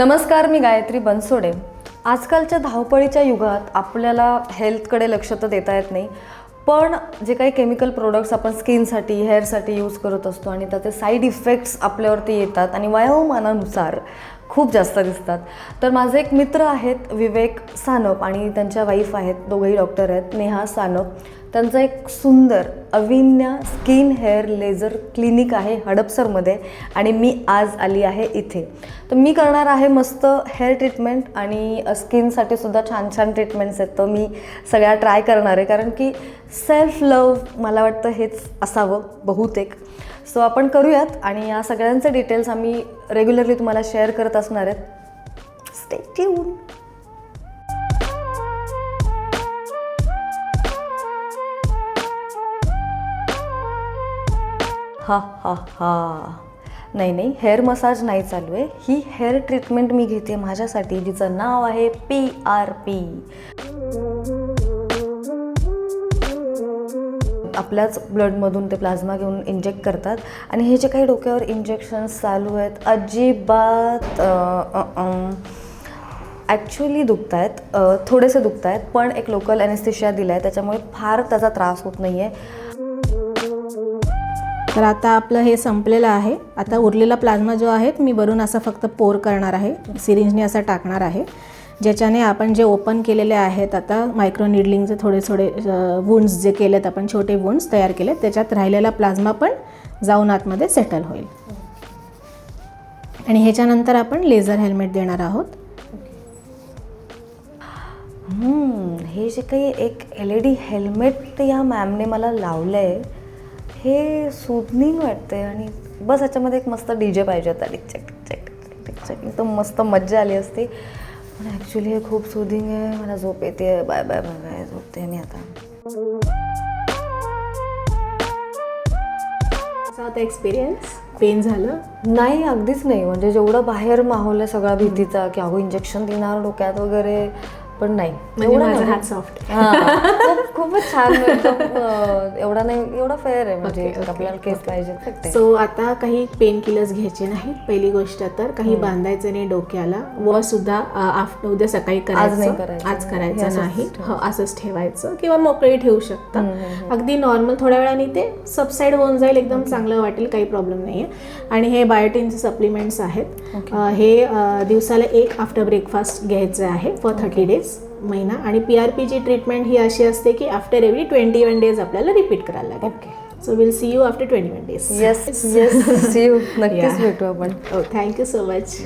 नमस्कार, मी गायत्री बनसोडे. आजकालच्या धावपळीच्या युगात आपल्याला हेल्थकडे लक्ष तर देता येत नाही, पण जे काही केमिकल प्रोडक्ट्स आपण स्किनसाठी हेअरसाठी यूज करत असतो आणि त्याचे साईड इफेक्ट्स आपल्यावरती येतात आणि वयोमानानुसार खूप जास्त दिसतात. तर माझे एक मित्र आहेत विवेक सानप आणि त्यांच्या वाईफ आहेत, दोघंही डॉक्टर आहेत, नेहा सानप. त्यांचं एक सुंदर अविन्या स्किन हेअर लेझर क्लिनिक आहे हडपसरमध्ये आणि मी आज आली आहे इथे. तर मी करणार आहे मस्त हेअर ट्रीटमेंट आणि स्किनसाठी सुद्धा छान छान ट्रीटमेंट्स आहेत. तर मी सगळ्या ट्राय करणार आहे, कारण की सेल्फ लव्ह मला वाटतं हेच असावं बहुतेक. सो आपण करूयात आणि या सगळ्यांचे डिटेल्स आम्ही रेग्युलरली तुम्हाला शेअर करत असणार आहेत. Stay tune. हा नाही, हेअर मसाज नाही चालू आहे. ही हेअर ट्रीटमेंट मी घेते माझ्यासाठी, जिचं नाव आहे PRP. आपल्याच ब्लडमधून ते प्लाझ्मा घेऊन इंजेक्ट करतात आणि हे जे काही डोक्यावर इंजेक्शन्स चालू आहेत अजिबात ॲक्च्युली दुखत आहेत, थोडेसे दुखत आहेत, पण एक लोकल ॲनेस्थेशिया दिला आहे, त्याच्यामुळे फार त्याचा त्रास होत नाही आहे. तर आता आपलं हे संपलेलं आहे. आता उरलेला प्लाझ्मा जो आहे मी भरून असा फक्त पोर करणार आहे, सिरिंजने असा टाकणार आहे, ज्याच्याने आपण जे ओपन केलेले आहेत आता मायक्रो निडलिंगचे थोडे वुंड्स जे केलेत आपण, छोटे वुंड्स तयार केलेत, त्याच्यात राहिलेला प्लाझ्मा पण जाऊन आतमध्ये सेटल होईल. आणि ह्याच्यानंतर आपण लेझर हेल्मेट देणार आहोत. हे जे काही एक LED हेल्मेट या मॅमने मला लावलं आहे हे सूदनिंग वाटते आणि बस ह्याच्यामध्ये एक मस्त DJ पाहिजे होता, टिकचक एकदम मस्त मज्जा आली असती. पण ॲक्च्युली हे खूप सूदिंग आहे. मला झोप येते. बाय बाय बाय बाय, झोपते मी आता. असा होता एक्सपिरियन्स? पेन झालं? नाही, अगदीच नाही. म्हणजे जेवढं बाहेर माहोल आहे सगळा भीतीचा की अगो इंजेक्शन देणार डोक्यात वगैरे, पण नाही, म्हणजे माझा हात सॉफ्ट. खूपच छान. एवढा नाही, एवढा फेअर आहे. म्हणजे आपल्याला केस पाहिजे. सो आता काही पेन किलर्स घ्यायचे नाही. पहिली गोष्ट तर काही बांधायचं नाही डोक्याला. व सुद्धा उद्या सकाळी करायचं, आज करायचं नाही, असंच ठेवायचं किंवा मोकळी ठेवू शकता. अगदी नॉर्मल थोड्या वेळाने ते सबसाईड होऊन जाईल, एकदम चांगलं वाटेल, काही प्रॉब्लेम नाही आहे. आणि हे बायोटिनचे सप्लिमेंट्स आहेत. हे दिवसाला एक आफ्टर ब्रेकफास्ट घ्यायचं आहे फॉर 30 days महिना. आणि PRPची ट्रीटमेंट ही अशी असते की आफ्टर एव्हरी 21 days आपल्याला रिपीट करायला लागेल. Okay, so will see you after 21 days. Yes, see you. नक्कीच भेटू आपण. Thank you so much.